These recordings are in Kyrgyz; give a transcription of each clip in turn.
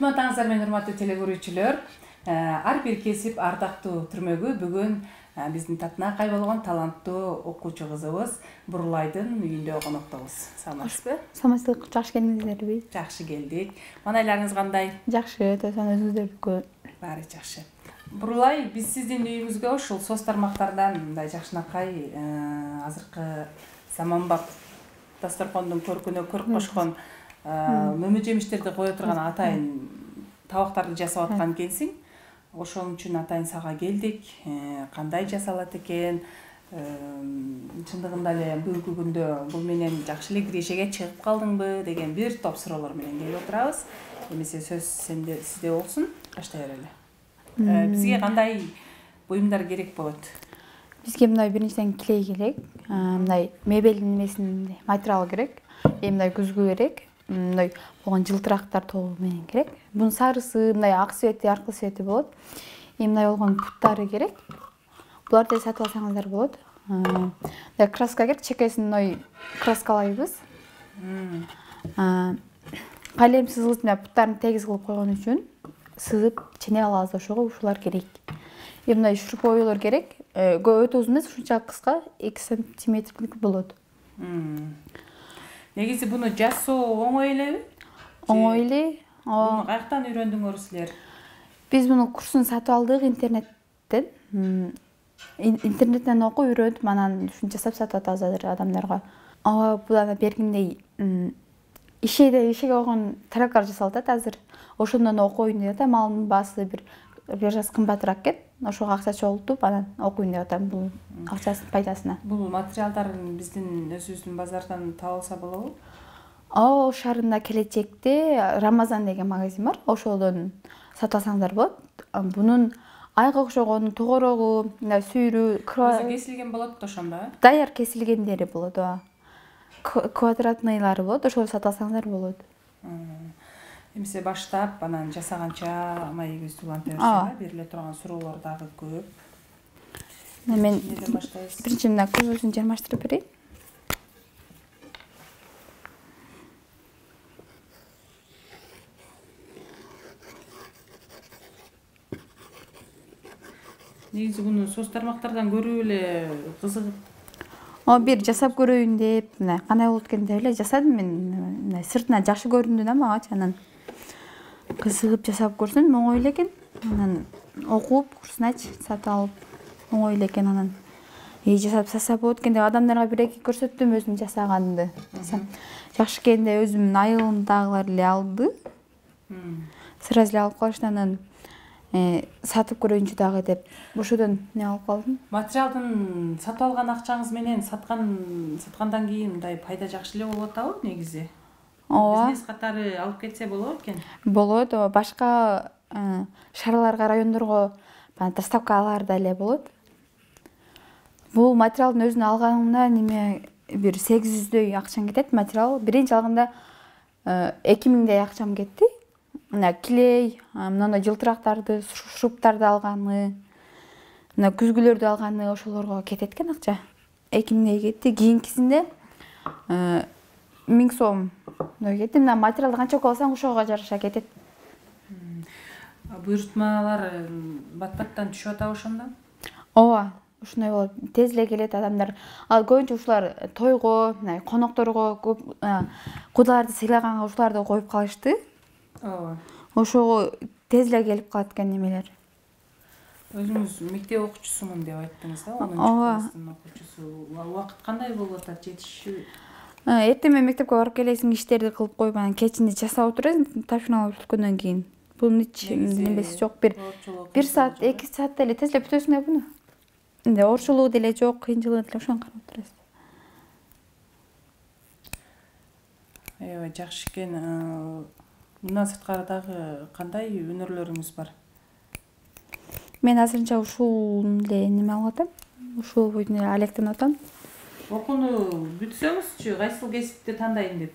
Кутматаңыздар менен урматтуу теле көрүүчүлөр. Ар бир кесип ардактуу түрмөгү бүгүн биздин татынакай болгон таланттуу окуучу кызыбыз Бурулайдын үйүндө коноктобуз. Саламатсызбы? Саламатсыздык, жакшы келиңиздерби? Жакшы келдик. Манайларыңыз кандай? Жакшы, тосоң өзүңүздөрдүкү? Баары жакшы. Бурулай, биз сиздин үйүңүзгө ушул соц тармактардан мындай жакшынакай азыркы заманбап дасторкондун көркүнө көрк кошкон мөмө жемиштерди кое турган атайын табактарды жасап аткан экенсиң. Ошон үчүн атайын сага келдик. Кандай жасалат экен? Чындыгында эле бүгүнкү күндө бул менен жакшы эле кирешеге чыгып калдыңбы деген бир топ суроолор менен келип отурабыз. Эмесе сөз сизде болсун. Баштай берели. Бизге кандай буюмдар керек болот? Бизге мындай биринчиден клей керек. Мындай мебелдин немесин материалы керек. Мындай күзгү керек. Мындай болгон жылтырактар тобу менен керек. Бунун сарысы, мындай ак свети, аркы свети болот. Мындай болгон путтары керек. Буларды сатып алсаңыздар болот. Мындай краска керек, чекесин мындай краскалайбыз. Калем сызылып, путтарын тегиз кылып койгон үчүн сызып чене алабыз, ошого ушулар керек. Мындай шурпойлор керек. Өтө узун эмес, ушунчалык кыска, 2 сантиметрлик болот. Негизи буну жасоо оңой элеби? Оңой эле. Буну каяктан үйрөндүңөр силер? Биз муну курсун сатып алдык интернеттен. Интернеттен окуп үйрөнүп, анан ушинтип жасап сатып атабыз азыр адамдарга. Бул ана бергиндей ишеге койгон таракар жасалып атат азыр. Ошондон окуйн деп атам. Малдын баасы бир жаз кымбатыраак экен. Ошого акча чогултуп, анан окуйн деп атам бул акчасын пайдасына. Бул материалдарын биздин өзүбүздүн базардан таба алса болобу? Ош шаарында келечекте Рамазан деген магазин бар. Ошодон сатып алсаңыздар болот. Бунун айга окшогон тогорогу, сүйрү, кесилген болот да ошондо, даяр кесилгендери болот, квадратныйлары болот. Ошол сатып алсаңыздар болот. Эмесе баштап, анан жасаганча маегибиз уланта берсек, бериле турган суроолор дагы көп. Мен биринчи мына көзгөсүн жармаштырып берейин. Негизи буну соц тармактардан көрүп эле кызыгып. Бир жасап көрөйүн деп, мына кандай болот экен деп эле жасадым мен. Мына сыртына жакшы көрүндү да магачы, анан кызыгып жасап көрсөм оңой эле экен. Анан окуп, курсуначы сатып алып оңой эле экен. Анан жасап сатса болот экен деп адамдарга бир-эки көрсөттүм өзүм жасаганымды. Жакшы экен деп өзүмдүн айылымдагылар эле алды. Сразу эле алып калышты, анан сатып көрөйүнчү дагы деп ошодон не алып калдым. Материалдын сатып алган акчаңыз менен саткандан кийин мындай пайда жакшы эле болуп атабы негизи? Бизнес катары алып кетсе болот экен. Болот, башка шаарларга, райондорго доставкаларда эле болот. Бул материалдын өзүн алганымда бир 800дөй акчам кетет. Материал биринчи алганда 2000дей акчам кетти. Мына клей, мындай жылтырактарды, шуруптарды алганы, мына күзгүлөрдү алганы, ошолорго кетет экен акча. 2000дей кетти. Кийинкисинде 1000 сом кетти. Мына материалды канча көп алсаң, ошого жараша кетет. Буйрутмалар бат-баттан түшүп атабы ошондо? Ооба, ушундай болот. Тез эле келет адамдар. Ал көбүнчө ушулар тойго, конокторго, кудаларды сыйлаганга ушуларды коюп калышты. Ооба. Ошого тез эле келип калат экен немелер. Өзүңүз мектеп окуучусумун деп айттыңыз да, 10-класстын окуучусу. Убакыт кандай болуп атат, жетишүү? Эртең менен мектепке барып келесиң, иштерди кылып коюп, анан кечинде жасап отурасың, тапшырмалар бүткөндөн кийин. Бунун эч немеси жок, бир саат, 2 саатта эле тез эле бүтөсүң да буну. Оорчулугу деле жок, кыйынчылыгы деле ошону карап отурасың. Аябай жакшы экен. Мындан сырткары дагы кандай өнөрлөрүңүз бар? Мен азырынча ушул эле неме алып атам. Ушул бойдон эле алектенип атам. Окууну бүтсөңүзчү, кайсыл кесипти тандайын деп?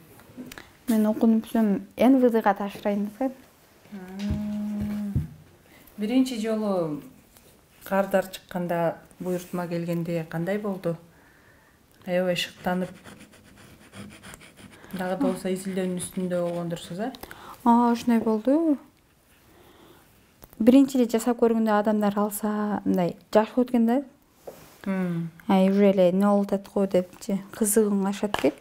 Мен окууну бүтсөм, НВДга тапшырайын деп атам. Биринчи жолу кардар чыкканда, буйрутма келгенде кандай болду? Аябай шыктанып, дагы да болсо изилдөөнүн үстүндө болгондурсуз, Ошондой болду. биринчи эле жасап көргөндө адамдар алса мындай жакшы болот экен да. Уже эле не болуп атат го депчи кызыгың ашат экен.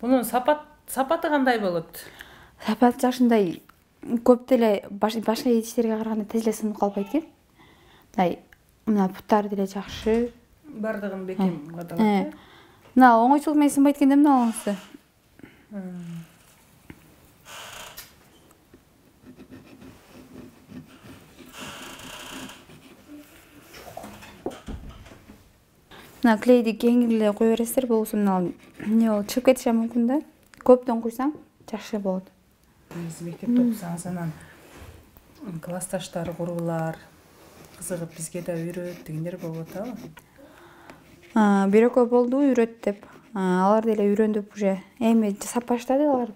Bunun сапаты кандай болот? Сапаты жакшындай көп деле башка идиштерге караганда тез эле сынып калбайт экен. Мындай мына буттары деле жакшы. Бардыгын бекем кадалат. Мына оңойчулук менен сынбайт экен да мыналарсы. Мына клейди кеңири эле кое бересиздер, болбосо мына эмне болуп чыгып кетиши мүмкүн да. Көптөн куйсаң жакшы болот. Биз мектепте окусаңыз анан классташтар, курулар кызыгып бизге да үйрөт дегендер болуп атабы? Бир экөө болду үйрөт деп. Алар деле үйрөнүп уже эми жасап баштады алар.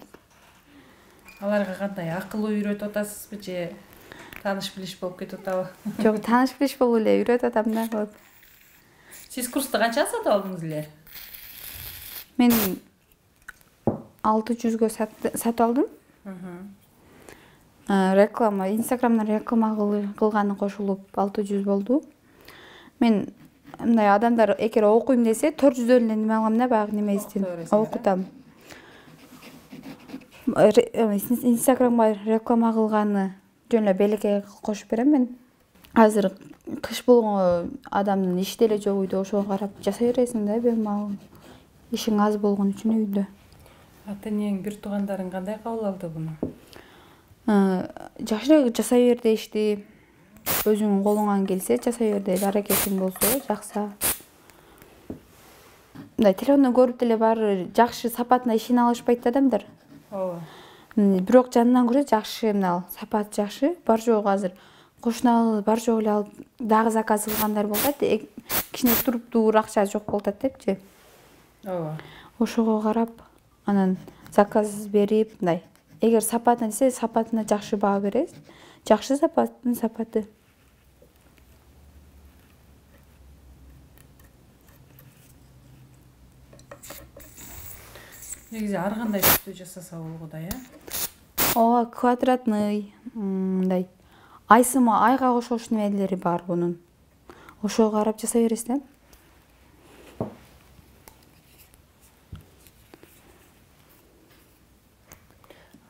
Аларга кандай акылуу үйрөтүп атасызбы же тааныш билиш болуп кетип атабы? Жок, тааныш билиш болуп эле үйрөтүп атам да болот. Сиз курсту канчага сатып алдыңыз эле? Мен 600гө сатып алдым. Реклама, Инстаграмдан реклама кылганы кошулуп 600 болду. Мен мындай адамдар эгер окуйм десе 400 эле неме алгам да, баягы немесин окутам. Инстаграмга реклама кылганы жөн эле белекке кошуп берем мен. Азыр кыш болгону адамдын иши деле жок үйдө, ошого карап жасай бересиң да бемал. Ишиң аз болгон үчүн үйдө. Ата-энең, бир туугандарың кандай кабыл алды буну? Жакшы жасай бер дешти. Өзүңүн колуңан келсе жасай бер дейт, аракетиң болсо жакса. Мындай телефондон көрүп деле баары жакшы сапатына ишене алышпайт адамдар. Ооба. Бирок жанынан көрсө жакшы, мына сапаты жакшы. Бар жогу азыр кошуналар бар жогу эле алып дагы заказ кылгандар болот. Кичине туруптуур акча жок болуп атат депчи. Ооба. Ошого карап анан заказ берип, мындай. Эгер сапатына десе, сапатына жакшы баа беребиз. Жакшы сапаты. Негизи ар кандай түстү жасаса болго да, Ооба, квадратный, мындай айсымы айга окшош немелери бар бунун. Ошого карап жасай бересиз да.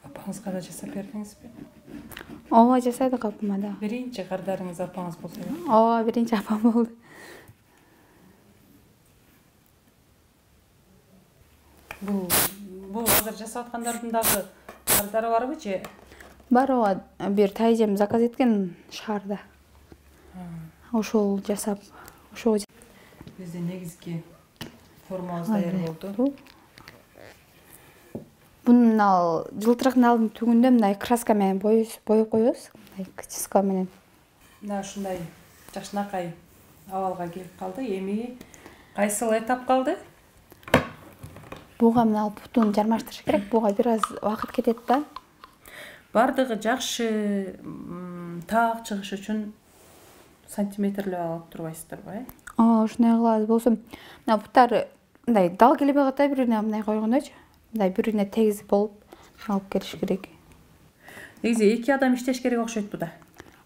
Апаңызга да жасап бердиңизби? Ооба, жасадык апама да. Биринчи кардарыңыз апаңыз болсо. Ооба, биринчи апам болду. Бул азыр жасап аткандардын дагы кардары барбы же? Бар, ооба, бир тайжем заказ эткен шаарда. Ошол жасап, ошого Бизде негизги формабыз даяр болду. Бунун ал жылтырактын алдын түгүндө мындай краска менен боеп коебуз. Мындай кычыска менен. Мына ушундай жакшынакай абалга келип калды. Эми кайсыл этап калды? Буга мына бутун жармаштырыш керек. Буга бир аз убакыт кетет да. Бардыгы жакшы таак чыгыш үчүн сантиметрлеп алып турбайсыздарбы, Ошондой кылабыз. Болсо мына буттар мындай дал келбей калат да, бирине мындай койгондочу. Мындай бирине тегиз болуп алып келиш керек. Негизи эки адам иштеш керек окшойт бу да.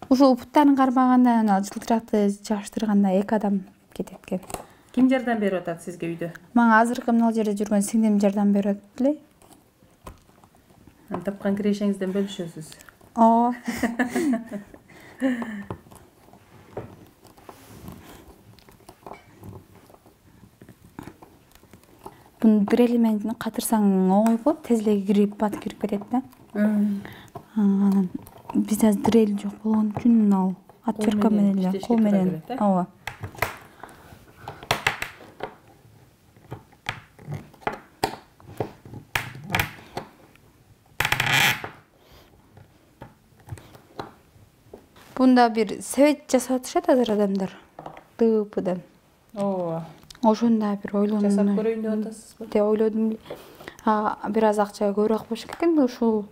Ушул буттарын кармаганда ана жылтыракты жабыштырганда эки адам кетет экен. Ким жардам берип атат сизге үйдө? Мага азыркы мына жерде жүргөн сиңдим жардам берип атат эле. Тапкан кирешеңизден бөлүшөсүз. Ооба. Буну дрели менен катырсаң оңой болот, тез эле кирип кетет да. Анан бизде дрель жок болгон үчүн мына отвертка менен эле, кол менен. Ооба. Бунда бир свет жасап атышат азыр адамдар. ДПдан. Ооба. Ошондо бир ойлонуп Жасап көрөйүн деп атасызбы? деп ойлодум. Бир аз акча көбүрөөк болуш керек экен. Ушул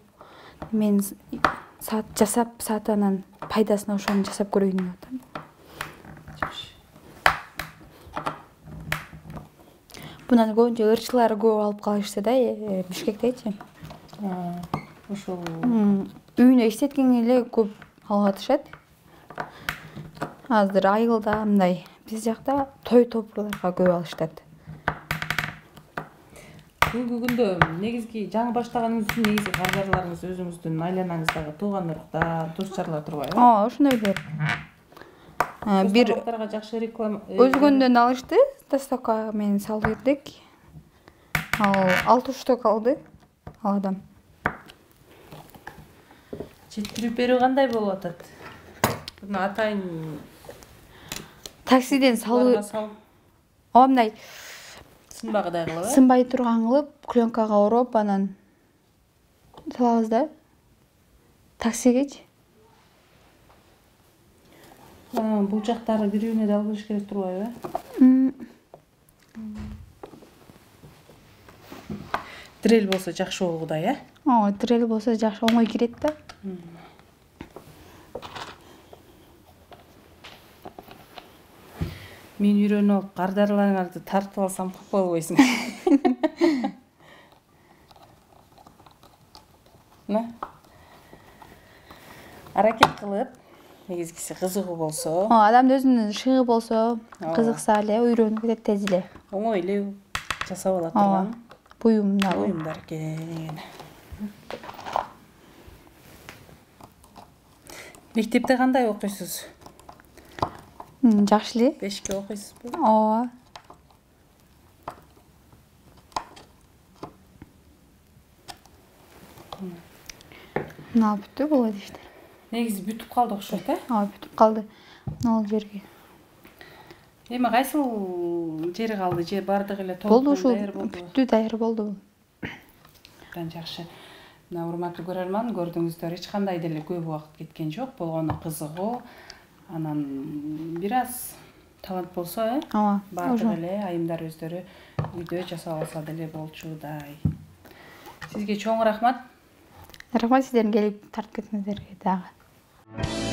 мен саат жасап, саатынан пайдасын ошону жасап көрөйүн деп атам. Жакшы. Bundan көбүнчө ырчылар көп алып калышты да, Бишкектечи. Ошол Үйүнө иштеткенге эле көп алып атышат. Азыр айылда мындай биз жакта той топурларга көп алышат. бүгүнкү күндө негизги жаңы баштаганыңыз үчүн негизи кардарларыңыз өзүңүздүн айланаңыздагы тууган уруктар, туш чарлар турбайбы? Ошондой эле. Бир Бир жакшы реклама өзгөндөн алышты, доставка менен салып бердик. Ал 6 штук алды ал адам. жеткирип берүү кандай болуп атат? Буну атайын Таксиден салып, мындай сынбагыдай кылып, сынбай турган кылып, пленкага ороп, анан салабыз да. Таксигечи. Бул жактары бирүүнө да алып бериш керек турбайбы? Тирел болсо жакшы болгудай, Тирел болсо жакшы оңой кирет да. Мен үйрөнүп алып кардарларыңарды тартып алсам кап болбойсуң. Аракет кылып, негизгиси кызыгуу болсо, Адамдын өзүнүн шыгы болсо, кызыкса эле үйрөнүп кетет тез эле. оңой эле жасап ала турган буюмдар экен. Мектепте кандай окуйсуз? Жакшы эле. 5-ке окуйсузбу? Ооба. Бүттү болот иште. Негизи бүтүп калды окшойт, Бүтүп калды. Ал жерге. Эми кайсыл жери калды? Же бардыгы эле Болду толук ушул. даяр болду? Бүттү, даяр болду. Абдан жакшы. Мына урматтуу көрөрман, көрдүңүздөр, эч кандай деле көп убакыт кеткен жок. Болгону кызыгуу. Анан бир аз талант болсо, бардыгы эле айымдар өздөрү үйдө жасап алса деле болчудай. Сизге чоң рахмат. Рахмат сиздердин келип тартып кеткениңиздерге дагы.